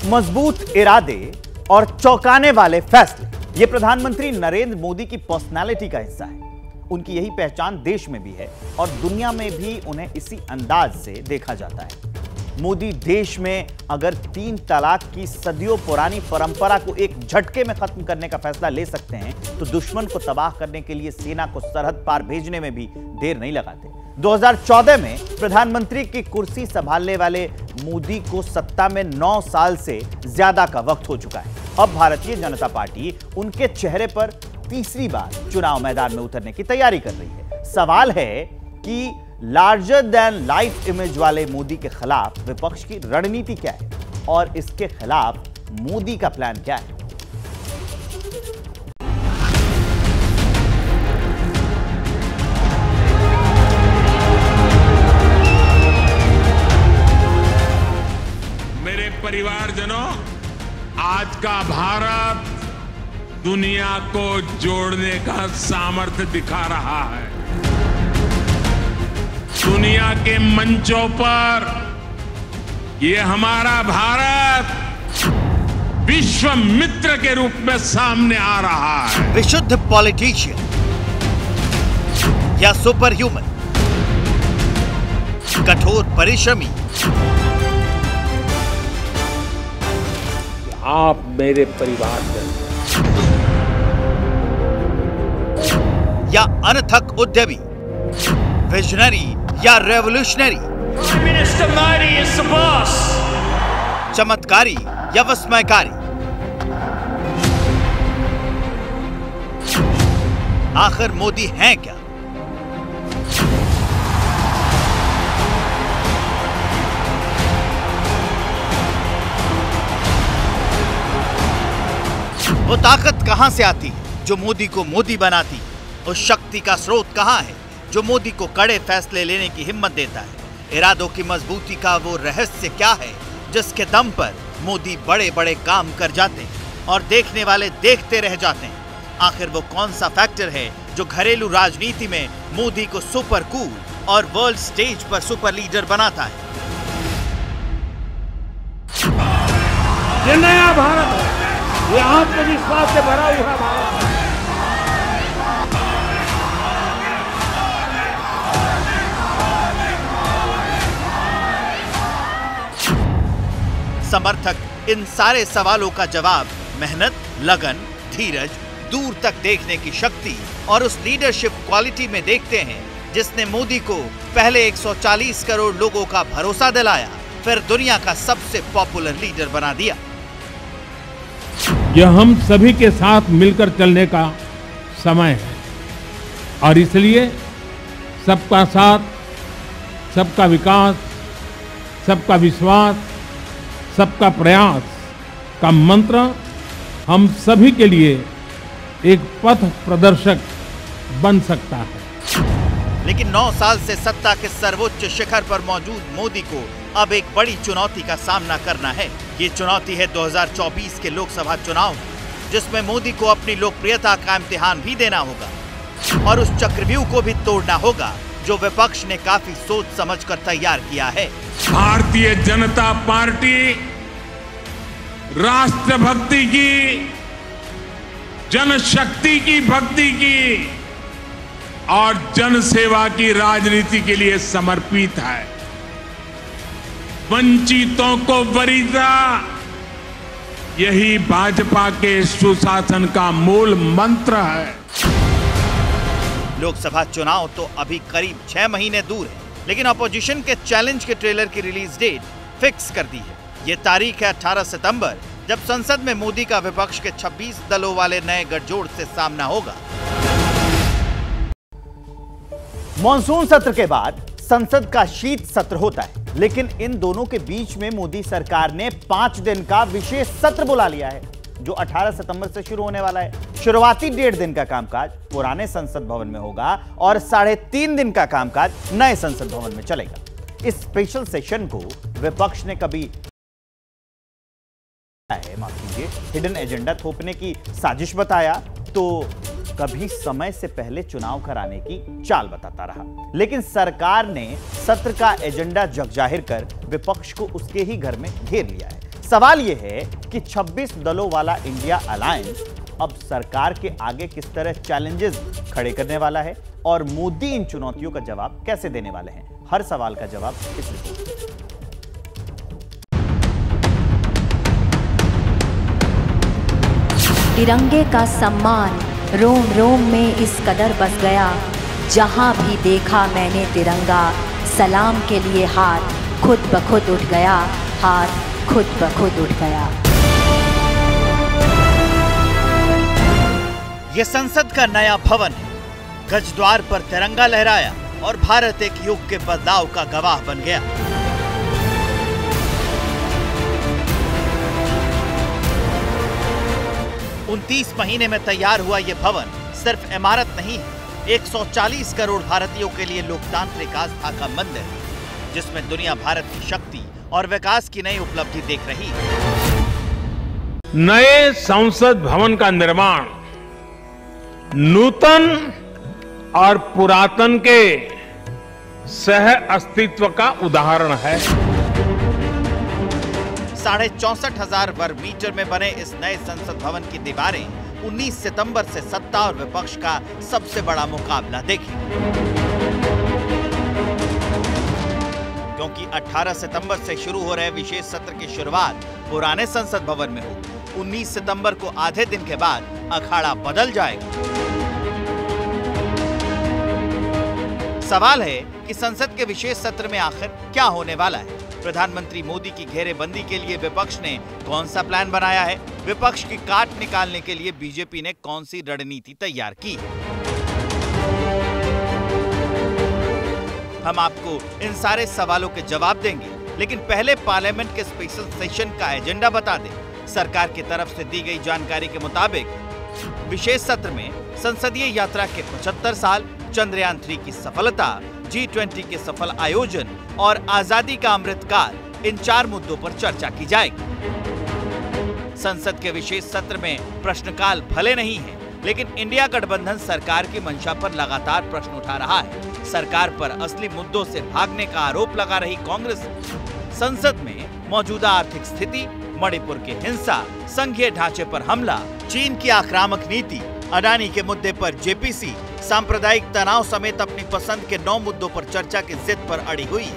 मजबूत इरादे और चौंकाने वाले फैसले, ये प्रधानमंत्री नरेंद्र मोदी की पर्सनालिटी का हिस्सा है। उनकी यही पहचान देश में भी है और दुनिया में भी उन्हें इसी अंदाज से देखा जाता है। मोदी देश में अगर 3 तलाक की सदियों पुरानी परंपरा को एक झटके में खत्म करने का फैसला ले सकते हैं, तो दुश्मन को तबाह करने के लिए सेना को सरहद पार भेजने में भी देर नहीं लगाते। 2014 में प्रधानमंत्री की कुर्सी संभालने वाले मोदी को सत्ता में 9 साल से ज्यादा का वक्त हो चुका है। अब भारतीय जनता पार्टी उनके चेहरे पर तीसरी बार चुनाव मैदान में उतरने की तैयारी कर रही है। सवाल है कि लार्जर देन लाइफ इमेज वाले मोदी के खिलाफ विपक्ष की रणनीति क्या है और इसके खिलाफ मोदी का प्लान क्या है। मेरे परिवारजनों, आज का भारत दुनिया को जोड़ने का सामर्थ्य दिखा रहा है। दुनिया के मंचों पर ये हमारा भारत विश्व मित्र के रूप में सामने आ रहा है। विशुद्ध पॉलिटिशियन या सुपर ह्यूमन, कठोर परिश्रमी, आप मेरे परिवार में, या अनथक उद्यमी, विजनरी या revolutionary, minister Modi is the boss, चमत्कारी या विस्मयकारी, आखिर मोदी हैं क्या? वो ताकत कहां से आती है जो मोदी को मोदी बनाती है? उस शक्ति का स्रोत कहां है जो मोदी को कड़े फैसले लेने की हिम्मत देता है? इरादों की मजबूती का वो रहस्य क्या है जिसके दम पर मोदी बड़े बड़े काम कर जाते हैं और देखने वाले देखते रह जाते हैं? आखिर वो कौन सा फैक्टर है जो घरेलू राजनीति में मोदी को सुपर कूल और वर्ल्ड स्टेज पर सुपर लीडर बनाता है? ये नया भारत है, ये आत्मविश्वास से भरा हुआ भारत है। समर्थक इन सारे सवालों का जवाब मेहनत, लगन, धीरज, दूर तक देखने की शक्ति और उस लीडरशिप क्वालिटी में देखते हैं जिसने मोदी को पहले 140 करोड़ लोगों का भरोसा दिलाया, फिर दुनिया का सबसे पॉपुलर लीडर बना दिया। यह हम सभी के साथ मिलकर चलने का समय है और इसलिए सबका साथ, सबका विकास, सबका विश्वास, सबका प्रयास का मंत्र हम सभी के लिए एक पथ प्रदर्शक बन सकता है। लेकिन 9 साल से सत्ता के सर्वोच्च शिखर पर मौजूद मोदी को अब एक बड़ी चुनौती का सामना करना है। ये चुनौती है 2024 के लोकसभा चुनाव, जिसमें मोदी को अपनी लोकप्रियता का इम्तिहान भी देना होगा और उस चक्रव्यूह को भी तोड़ना होगा जो विपक्ष ने काफी सोच समझकर तैयार किया है। भारतीय जनता पार्टी राष्ट्रभक्ति की, जनशक्ति की भक्ति की और जनसेवा की राजनीति के लिए समर्पित है। वंचितों को वरीयता, यही भाजपा के सुशासन का मूल मंत्र है। लोकसभा चुनाव तो अभी करीब 6 महीने दूर है, लेकिन अपोजिशन के चैलेंज के ट्रेलर की रिलीज डेट फिक्स कर दी है। ये तारीख है 18 सितंबर, जब संसद में मोदी का विपक्ष के 26 दलों वाले नए गठजोड़ से सामना होगा। मॉनसून सत्र के बाद संसद का शीत सत्र होता है, लेकिन इन दोनों के बीच में मोदी सरकार ने 5 दिन का विशेष सत्र बुला लिया है जो 18 सितंबर से शुरू होने वाला है। शुरुआती 1.5 दिन का कामकाज पुराने संसद भवन में होगा और 3.5 दिन का कामकाज नए संसद भवन में चलेगा। इस स्पेशल सेशन को विपक्ष ने कभी हिडन एजेंडा थोपने की साजिश बताया तो कभी समय से पहले चुनाव कराने की चाल बताता रहा। लेकिन सरकार ने सत्र का एजेंडा जगजाहिर कर विपक्ष को उसके ही घर में घेर लिया है। सवाल यह है कि 26 दलों वाला इंडिया अलायंस अब सरकार के आगे किस तरह चैलेंजेस खड़े करने वाला है और मोदी इन चुनौतियों का जवाब कैसे देने वाले हैं। हर सवाल का जवाब इस रिपोर्ट में। तिरंगे का सम्मान रोम रोम में इस कदर बस गया, जहां भी देखा मैंने तिरंगा, सलाम के लिए हाथ खुद ब खुद उठ गया, हाथ खुद ब खुद उठ गया। यह संसद का नया भवन है। गजद्वार पर तिरंगा लहराया और भारत एक युग के बदलाव का गवाह बन गया। उनतीस महीने में तैयार हुआ यह भवन सिर्फ इमारत नहीं है, 140 करोड़ भारतीयों के लिए लोकतांत्रिक आस्था का मंदिर है, जिसमें दुनिया भारत की शक्ति और विकास की नई उपलब्धि देख रही है। नए संसद भवन का निर्माण नूतन और पुरातन के सह अस्तित्व का उदाहरण है। 64,500 वर्ग मीटर में बने इस नए संसद भवन की दीवारें 19 सितंबर से सत्ता और विपक्ष का सबसे बड़ा मुकाबला देखेंगी, क्योंकि 18 सितंबर से शुरू हो रहे विशेष सत्र की शुरुआत पुराने संसद भवन में होगी। 19 सितंबर को आधे दिन के बाद अखाड़ा बदल जाएगा। सवाल है कि संसद के विशेष सत्र में आखिर क्या होने वाला है। प्रधानमंत्री मोदी की घेरेबंदी के लिए विपक्ष ने कौन सा प्लान बनाया है? विपक्ष की काट निकालने के लिए बीजेपी ने कौन सी रणनीति तैयार की है? हम आपको इन सारे सवालों के जवाब देंगे, लेकिन पहले पार्लियामेंट के स्पेशल सेशन का एजेंडा बता दें। सरकार की तरफ से दी गई जानकारी के मुताबिक विशेष सत्र में संसदीय यात्रा के 75 साल, चंद्रयान 3 की सफलता, G20 के सफल आयोजन और आजादी का अमृतकाल, इन 4 मुद्दों पर चर्चा की जाएगी। संसद के विशेष सत्र में प्रश्नकाल भले नहीं है, लेकिन इंडिया गठबंधन सरकार की मंशा पर लगातार प्रश्न उठा रहा है। सरकार पर असली मुद्दों से भागने का आरोप लगा रही कांग्रेस संसद में मौजूदा आर्थिक स्थिति, मणिपुर की हिंसा, संघीय ढांचे पर हमला, चीन की आक्रामक नीति, अडानी के मुद्दे पर जेपीसी, सांप्रदायिक तनाव समेत अपनी पसंद के 9 मुद्दों पर चर्चा की जिद पर अड़ी हुई है।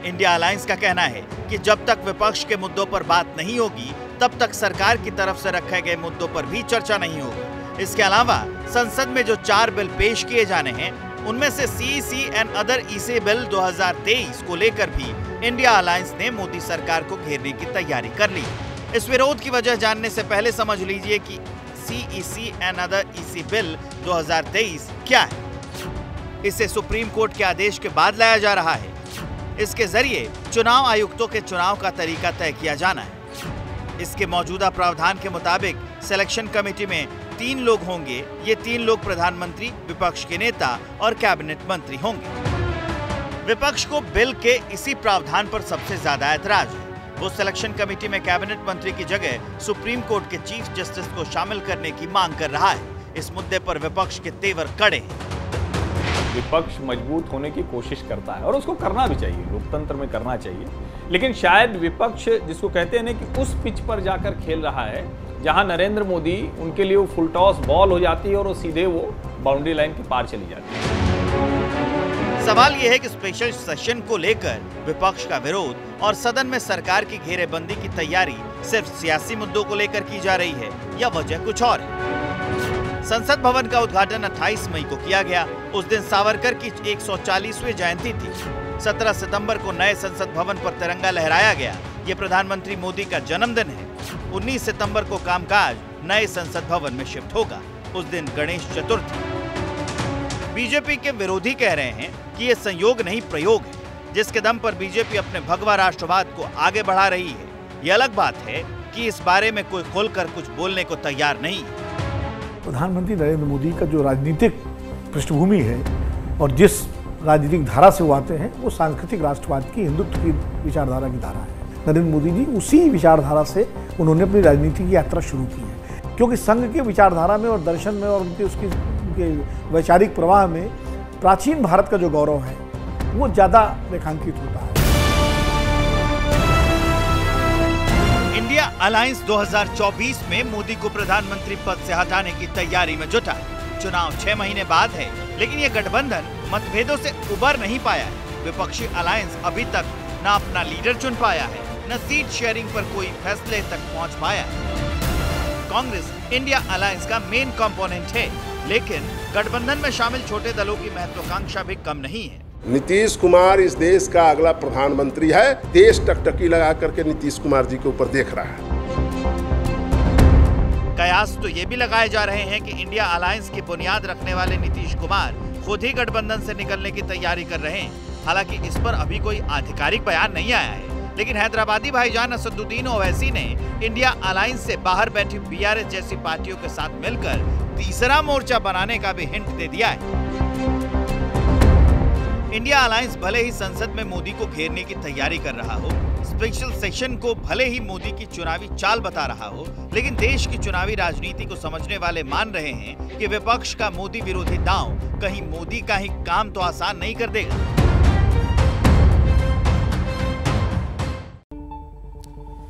इंडिया अलायंस का कहना है कि जब तक विपक्ष के मुद्दों पर बात नहीं होगी, तब तक सरकार की तरफ से रखे गए मुद्दों पर भी चर्चा नहीं होगी। इसके अलावा संसद में जो 4 बिल पेश किए जाने हैं, उनमें से CEC and other EC bill 2023 को लेकर भी इंडिया अलायंस ने मोदी सरकार को घेरने की तैयारी कर ली। इस विरोध की वजह जानने से पहले समझ लीजिए कि CEC and other EC bill 2023 क्या है। इसे सुप्रीम कोर्ट के आदेश के बाद लाया जा रहा है। इसके जरिए चुनाव आयुक्तों के चुनाव का तरीका तय किया जाना है। इसके मौजूदा प्रावधान के मुताबिक सिलेक्शन कमेटी में 3 लोग होंगे। ये 3 लोग प्रधानमंत्री, विपक्ष के नेता और कैबिनेट मंत्री होंगे। विपक्ष को बिल के इसी प्रावधान पर सबसे ज्यादा ऐतराज है। वो सिलेक्शन कमेटी में कैबिनेट मंत्री की जगह सुप्रीम कोर्ट के चीफ जस्टिस को शामिल करने की मांग कर रहा है। इस मुद्दे पर विपक्ष के तेवर कड़े हैं। विपक्ष मजबूत होने की कोशिश करता है और उसको करना भी चाहिए, लोकतंत्र में करना चाहिए, लेकिन शायद विपक्ष जिसको कहते हैं ना कि उस पिच पर जाकर खेल रहा है जहां नरेंद्र मोदी उनके लिए वो फुल टॉस बॉल हो जाती है और वो सीधे वो बाउंड्री लाइन के पार चली जाती है। सवाल यह है कि स्पेशल सेशन को लेकर विपक्ष का विरोध और सदन में सरकार की घेरेबंदी की तैयारी सिर्फ सियासी मुद्दों को लेकर की जा रही है या वजह कुछ और है। संसद भवन का उद्घाटन 28 मई को किया गया। उस दिन सावरकर की 140वीं जयंती थी। 17 सितंबर को नए संसद भवन पर तिरंगा लहराया गया। ये प्रधानमंत्री मोदी का जन्मदिन है। 19 सितंबर को कामकाज नए संसद भवन में शिफ्ट होगा। उस दिन गणेश चतुर्थी। बीजेपी के विरोधी कह रहे हैं कि ये संयोग नहीं प्रयोग है, जिसके दम पर बीजेपी अपने भगवा राष्ट्रवाद को आगे बढ़ा रही है। ये अलग बात है कि इस बारे में कोई खुलकर कुछ बोलने को तैयार नहीं है। प्रधानमंत्री नरेंद्र मोदी का जो राजनीतिक पृष्ठभूमि है और जिस राजनीतिक धारा से वो आते हैं, वो सांस्कृतिक राष्ट्रवाद की, हिंदुत्व की विचारधारा की धारा है। नरेंद्र मोदी जी उसी विचारधारा से उन्होंने अपनी राजनीति की यात्रा शुरू की है, क्योंकि संघ की विचारधारा में और दर्शन में और उनके वैचारिक प्रवाह में प्राचीन भारत का जो गौरव है वो ज़्यादा रेखांकित होता है। अलायंस 2024 में मोदी को प्रधानमंत्री पद से हटाने की तैयारी में जुटा है। चुनाव 6 महीने बाद है, लेकिन ये गठबंधन मतभेदों से उबर नहीं पाया है। विपक्षी अलायंस अभी तक न अपना लीडर चुन पाया है, न सीट शेयरिंग पर कोई फैसले तक पहुंच पाया है। कांग्रेस इंडिया अलायंस का मेन कंपोनेंट है, लेकिन गठबंधन में शामिल छोटे दलों की महत्वाकांक्षा भी कम नहीं है। नीतीश कुमार इस देश का अगला प्रधानमंत्री है। देश टकटकी लगा करके नीतीश कुमार जी के ऊपर देख रहा है। कयास तो ये भी लगाए जा रहे हैं कि इंडिया अलायंस की बुनियाद रखने वाले नीतीश कुमार खुद ही गठबंधन से निकलने की तैयारी कर रहे हैं। हालांकि इस पर अभी कोई आधिकारिक बयान नहीं आया है, लेकिन हैदराबादी भाईजान असदुद्दीन ओवैसी ने इंडिया अलायंस से बाहर बैठी बीआरएस जैसी पार्टियों के साथ मिलकर तीसरा मोर्चा बनाने का भी हिंट दे दिया है। इंडिया अलायंस भले ही संसद में मोदी को घेरने की तैयारी कर रहा हो, स्पेशल सेशन को भले ही मोदी की चुनावी चाल बता रहा हो, लेकिन देश की चुनावी राजनीति को समझने वाले मान रहे हैं कि विपक्ष का मोदी विरोधी दांव कहीं मोदी का ही काम तो आसान नहीं कर देगा।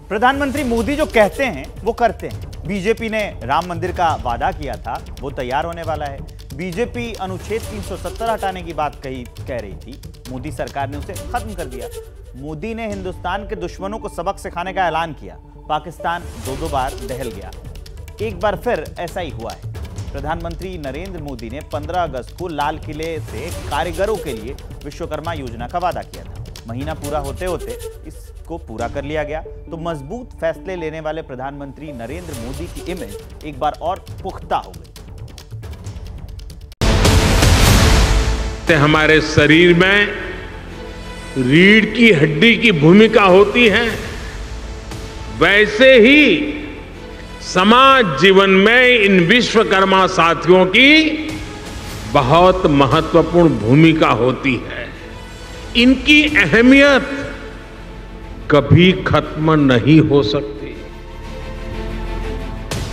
प्रधानमंत्री मोदी जो कहते हैं वो करते हैं। बीजेपी ने राम मंदिर का वादा किया था, वो तैयार होने वाला है। बीजेपी अनुच्छेद 370 हटाने की बात कह रही थी, मोदी सरकार ने उसे खत्म कर दिया। मोदी ने हिंदुस्तान के दुश्मनों को सबक सिखाने का ऐलान किया। पाकिस्तान 2 बार दहल गया, एक बार फिर ऐसा ही हुआ है। प्रधानमंत्री नरेंद्र मोदी ने 15 अगस्त को लाल किले से कारीगरों के लिए विश्वकर्मा योजना का वादा किया था। महीना पूरा होते होते इसको पूरा कर लिया गया, तो मजबूत फैसले लेने वाले प्रधानमंत्री नरेंद्र मोदी की इमेज एक बार और पुख्ता हो गई। हमारे शरीर में रीढ़ की हड्डी की भूमिका होती है, वैसे ही समाज जीवन में इन विश्वकर्मा साथियों की बहुत महत्वपूर्ण भूमिका होती है। इनकी अहमियत कभी खत्म नहीं हो सकती।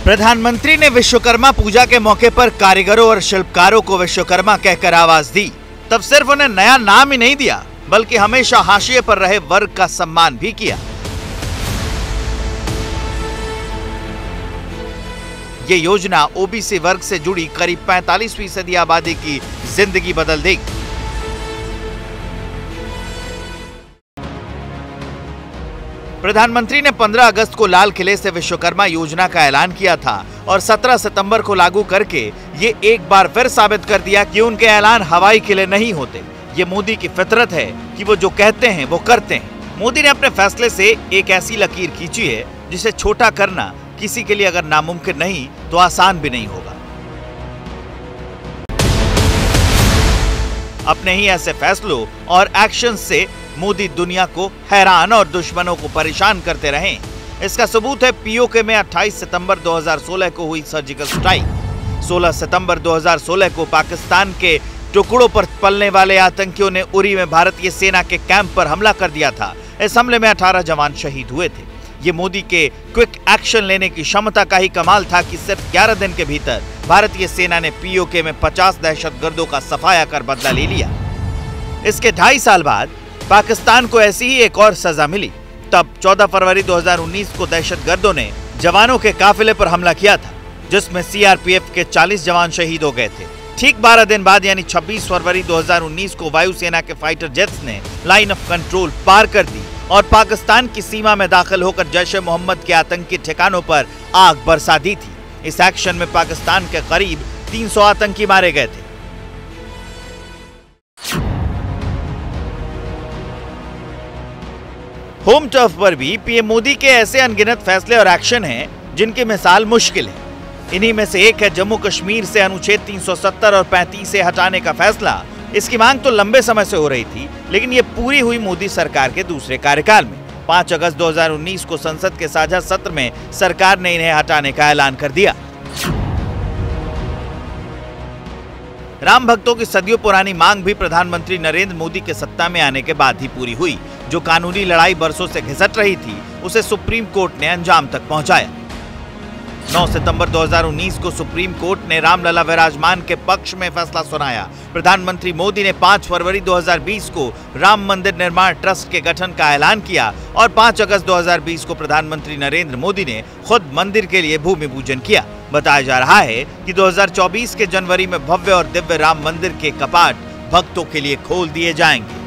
प्रधानमंत्री ने विश्वकर्मा पूजा के मौके पर कारीगरों और शिल्पकारों को विश्वकर्मा कहकर आवाज दी। तब सिर्फ उन्हें नया नाम ही नहीं दिया, बल्कि हमेशा हाशिए पर रहे वर्ग का सम्मान भी किया। ये योजना ओबीसी वर्ग से जुड़ी करीब 45% आबादी की जिंदगी बदल देगी। प्रधानमंत्री ने 15 अगस्त को लाल किले से विश्वकर्मा योजना का ऐलान किया था और 17 सितंबर को लागू करके ये एक बार फिर साबित कर दिया कि उनके ऐलान हवाई किले नहीं होते। ये मोदी की फितरत है कि वो जो कहते हैं वो करते हैं। मोदी ने अपने फैसले से एक ऐसी लकीर खींची है जिसे छोटा करना किसी के लिए अगर नामुमकिन नहीं तो आसान भी नहीं होगा। अपने ही ऐसे फैसलों और एक्शन से मोदी दुनिया को हैरान और दुश्मनों को परेशान करते रहे। इसका सबूत है पीओके में 28 सितंबर 2016 को हुई सर्जिकल स्ट्राइक। 16 सितंबर 2016 को पाकिस्तान के टुकड़ों पर पलने वाले आतंकियों ने उरी में भारतीय सेना के कैंप पर हमला कर दिया था। इस हमले में 18 जवान शहीद हुए थे। ये मोदी के क्विक एक्शन लेने की क्षमता का ही कमाल था कि सिर्फ 11 दिन के भीतर भारतीय सेना ने पीओके में 50 दहशतगर्दों का सफाया कर बदला ले लिया। इसके 2.5 साल बाद पाकिस्तान को ऐसी ही एक और सजा मिली। तब 14 फरवरी 2019 को दहशतगर्दों ने जवानों के काफिले पर हमला किया था, जिसमें सीआरपीएफ के 40 जवान शहीद हो गए थे। ठीक 12 दिन बाद यानी 26 फरवरी 2019 को वायुसेना के फाइटर जेट्स ने लाइन ऑफ कंट्रोल पार कर दी और पाकिस्तान की सीमा में दाखिल होकर जैश-ए-मोहम्मद के आतंकी ठिकानों पर आग बरसा दी थी। इस एक्शन में पाकिस्तान के करीब 300 आतंकी मारे गए थे। होम टर्फ पर भी पीएम मोदी के ऐसे अनगिनत फैसले और एक्शन हैं जिनकी मिसाल मुश्किल है। इन्हीं में से एक है जम्मू कश्मीर से अनुच्छेद 370 और 35 से हटाने का फैसला। इसकी मांग तो लंबे समय से हो रही थी, लेकिन ये पूरी हुई मोदी सरकार के दूसरे कार्यकाल में। 5 अगस्त 2019 को संसद के साझा सत्र में सरकार ने इन्हें हटाने का ऐलान कर दिया। राम भक्तों की सदियों पुरानी मांग भी प्रधानमंत्री नरेंद्र मोदी के सत्ता में आने के बाद ही पूरी हुई। जो कानूनी लड़ाई बरसों से घिसट रही थी, उसे सुप्रीम कोर्ट ने अंजाम तक पहुंचाया। 9 सितंबर 2019 को सुप्रीम कोर्ट ने रामलला विराजमान के पक्ष में फैसला सुनाया। प्रधानमंत्री मोदी ने 5 फरवरी 2020 को राम मंदिर निर्माण ट्रस्ट के गठन का ऐलान किया और 5 अगस्त 2020 को प्रधानमंत्री नरेंद्र मोदी ने खुद मंदिर के लिए भूमि पूजन किया। बताया जा रहा है कि 2024 के जनवरी में भव्य और दिव्य राम मंदिर के कपाट भक्तों के लिए खोल दिए जाएंगे।